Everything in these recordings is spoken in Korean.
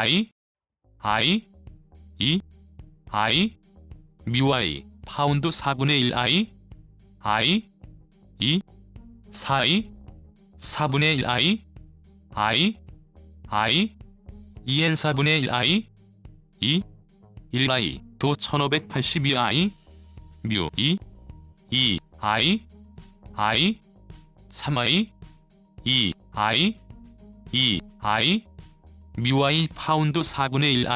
I 2 뮤i 파운드 4분의 1 I 2 4분의 1 I 2n 4분의 1 1 도 1582 뮤 2 3 2 뮤i 파운드 4분의 1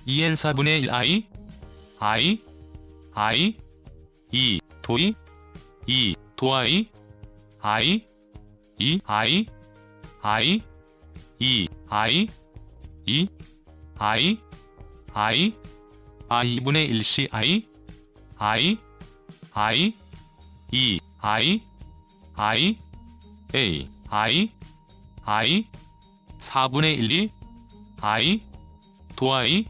2n 4분의 1 도이 도i 2분의 1c I 4분의 1 도i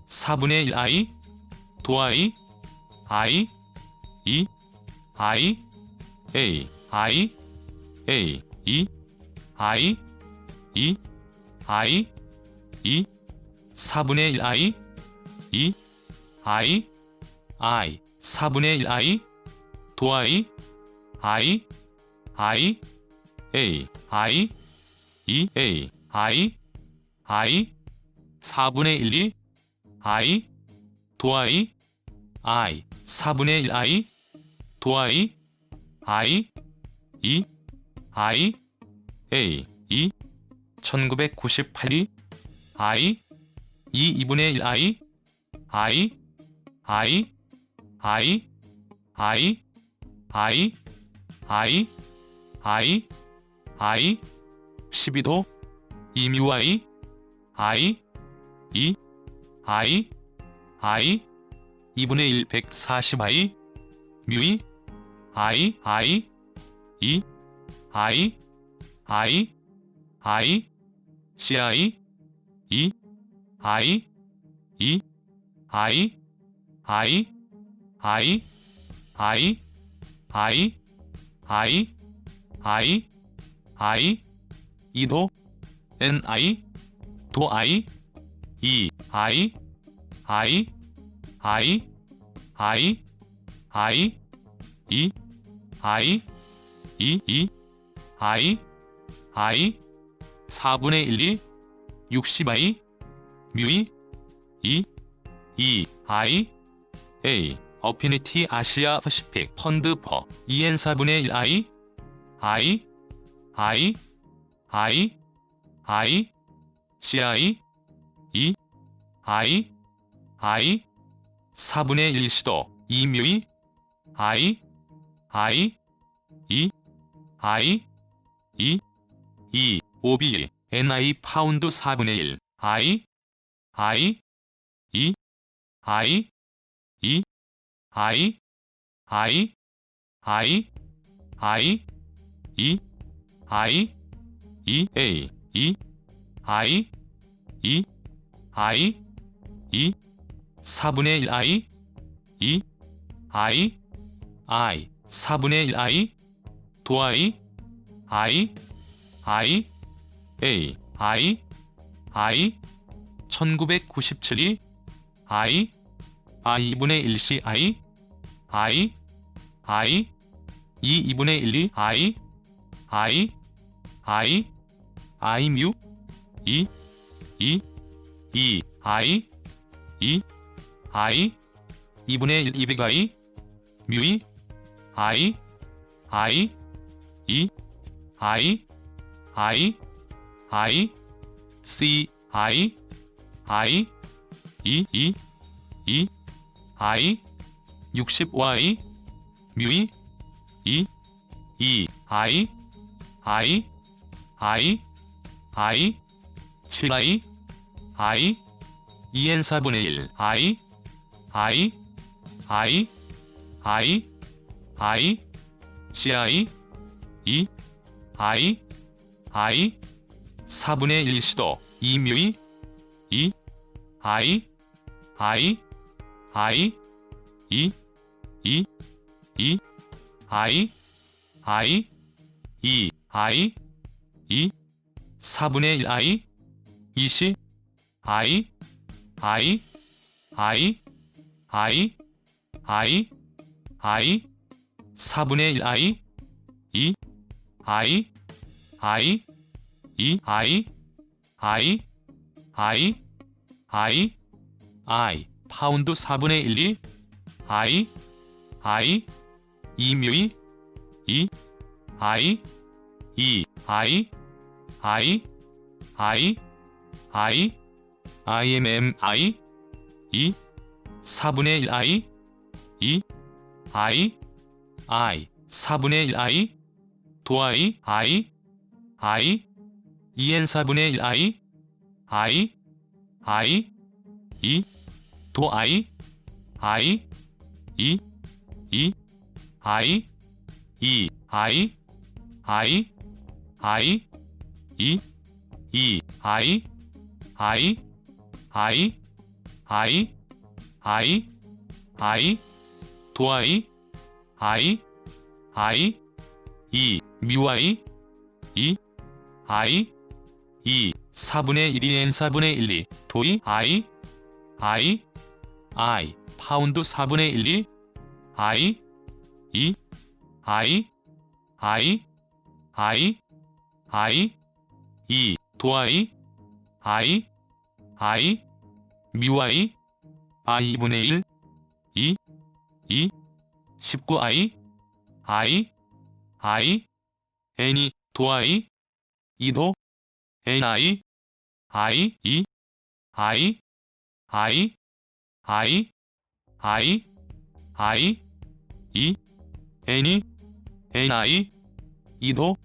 4분의 1 도i 2 4분의 1 4분의 1 도i 4분의 1 도i 4분의 1 도i 1998 2분의 1 12도 2뮤i 2분의 1 140 뮤이 ci 2도 ni 도 i 2 4분의 1 60 뮤이 어피니티 아시아 퍼시픽 펀드 퍼 2n 4분의 1 ci 4분의 1 시도 2뮤이 OB ni 파운드 4분의 1 4분의 1 4분의 1 도i 1997 2분의 1c 2분의 1 뮤 2분의 1 200 뮤이 c 60y 뮤이 7i en 4분의 1 ci 4분의 1 시도 2뮤이 2 I 2 4분의 1 I 2시 I 4분의 1 I 2 I 파운드 4분의 1 2 2 뮤이 2 IMMI 2 4분의 1 2 4분의 1 도I EN 4분의 1 도I 2 도I 뮤I 2 4분의 1 EN 4분의 1 2 도이 파운드 4분의 1 2 도I 뮤I I분의 1 19 N이 도I 2도 NI 2 N이 NI 2도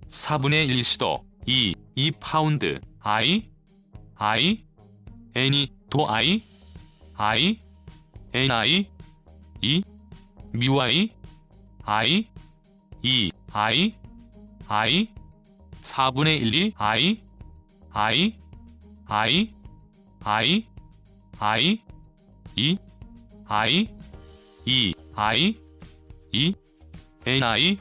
4분의 1 시도 2 파운드 N이 도I NI 2 뮤I 4분의 1 2 NI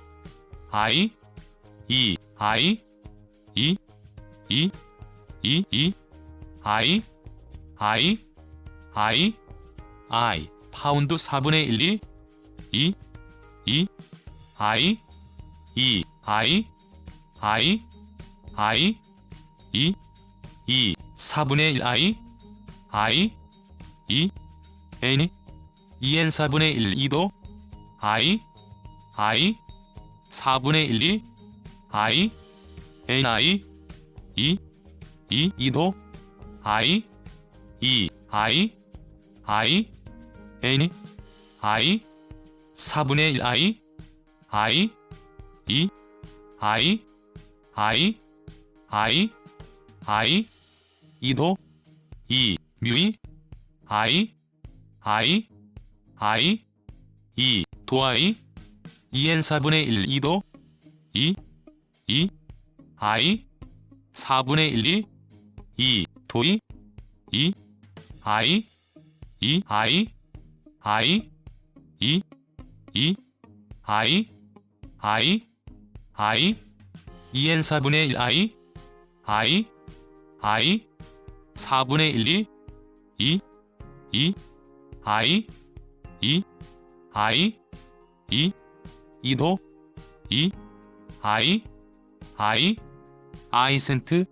파운드 4분의 1 2 4분의 1 N EN 4분의 1 2도 4분의 1 NI 2도 N 4분의 1 2도 뮤이 도I EN 4분의 1 2도 4분의 1 도이 EN 4분의 1 4분의 1 2도 아이센트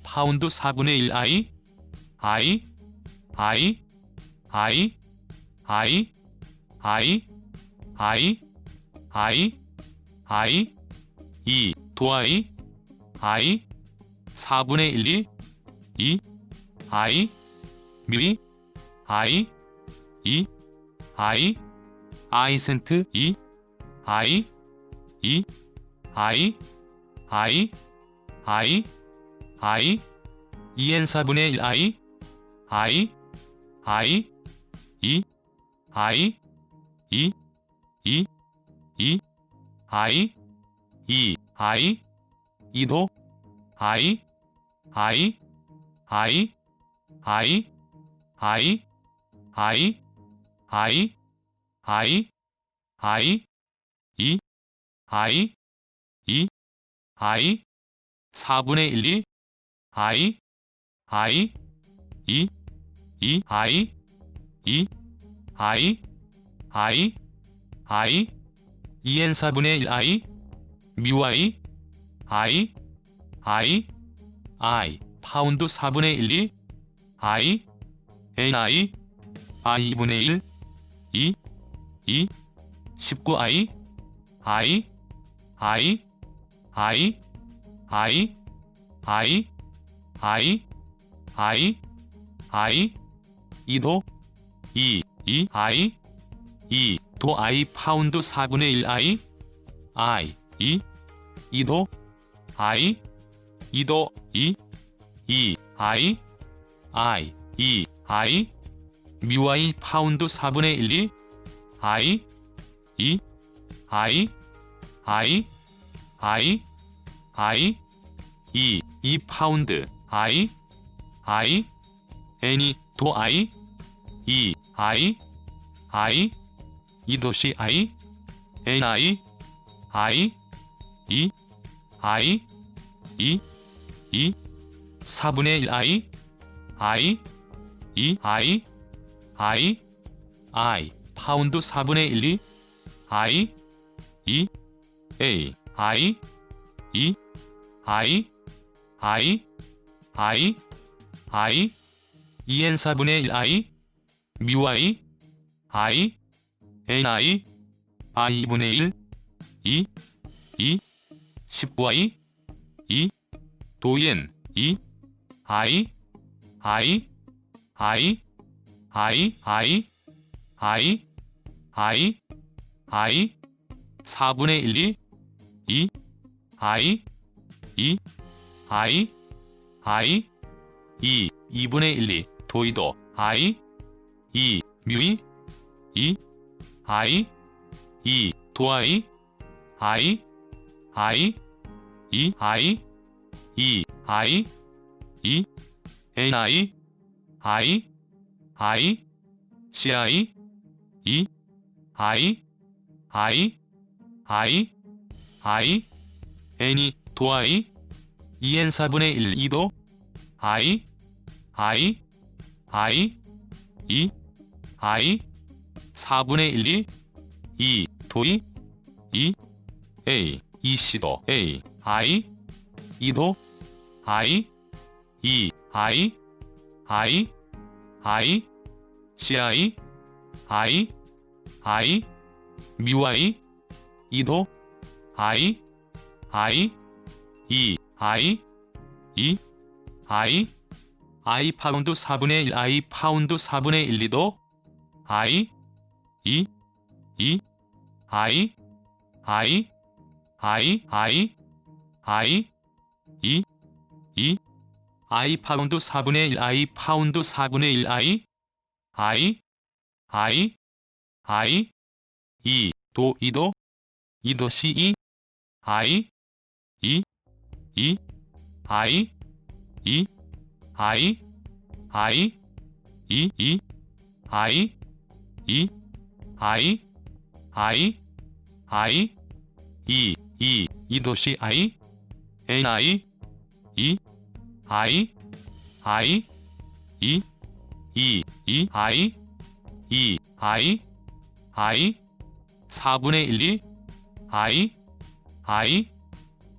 파운드 4분의 1 도I 4분의 1 뮤이 아이센트 EN 4분의 1 I 2도 I I I I I I I I I 2 I 2 I 4분의 1 2 I I 2 2 I 2 I I I 2n 4분의 1 I 뮤 I I I I 파운드 4분의 1 2 I N I I 2분의 1 2 2 19 I I I I I I I I I 2도 2 2 I 2 도 I 파운드 4분의 1 I I 2 2도 I 2도 2 2 I I 2 I 뮤 I 파운드 4분의 1 2 I 2 I I I I 2 2 파운드 I I N이 도 I 2 I I 2도시 I N I I 2 I 2 2 4분의 1 I I 2 I I I 파운드 4분의 1 2 I 2 A I 2 I I I I 2n 4분의 1 I 뮤 I I N I I 2분의 1 2 2 19 I 2 도N 2 I I I I I I I I 4분의 1 2 2 I 2 I I 2 2분의 1 2 도이도 I 2 뮤이 2 I 2 도I I I 2 I 2 I 2 N I I I C I 2 I I I I N이 도 I 2n 4분의 1 2도 I I I 2 I 4분의 1 2 2 도이 2 A 2C도 A I 2도 I 2 I I I C I I I 뮤 I 2도 I I 2 I 2 I I 파운드 4분의 1 I 파운드 4분의 1 2도 I 2 2 I I I I I 2 2 I 파운드 4분의 1 I 파운드 4분의 1 I I I I 2 도 2도 2도 C 2 I 2 2 I 2 I I 2 2 I 2 I I I 2 2 2도시 I N I 2 I I 2 2 2 I 2 I I 4분의 1 2 I I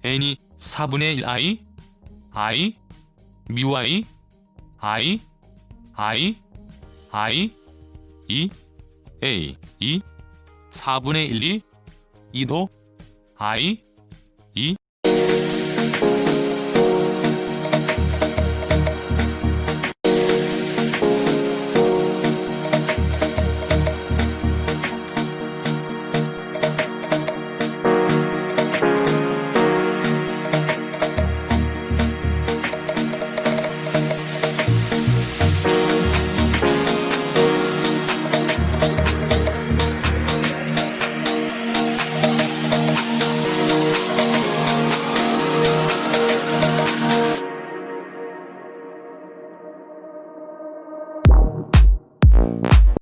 N이 4분의 1 I I 뮤 I I I I 2 A 2 4분의 1 2 2도 I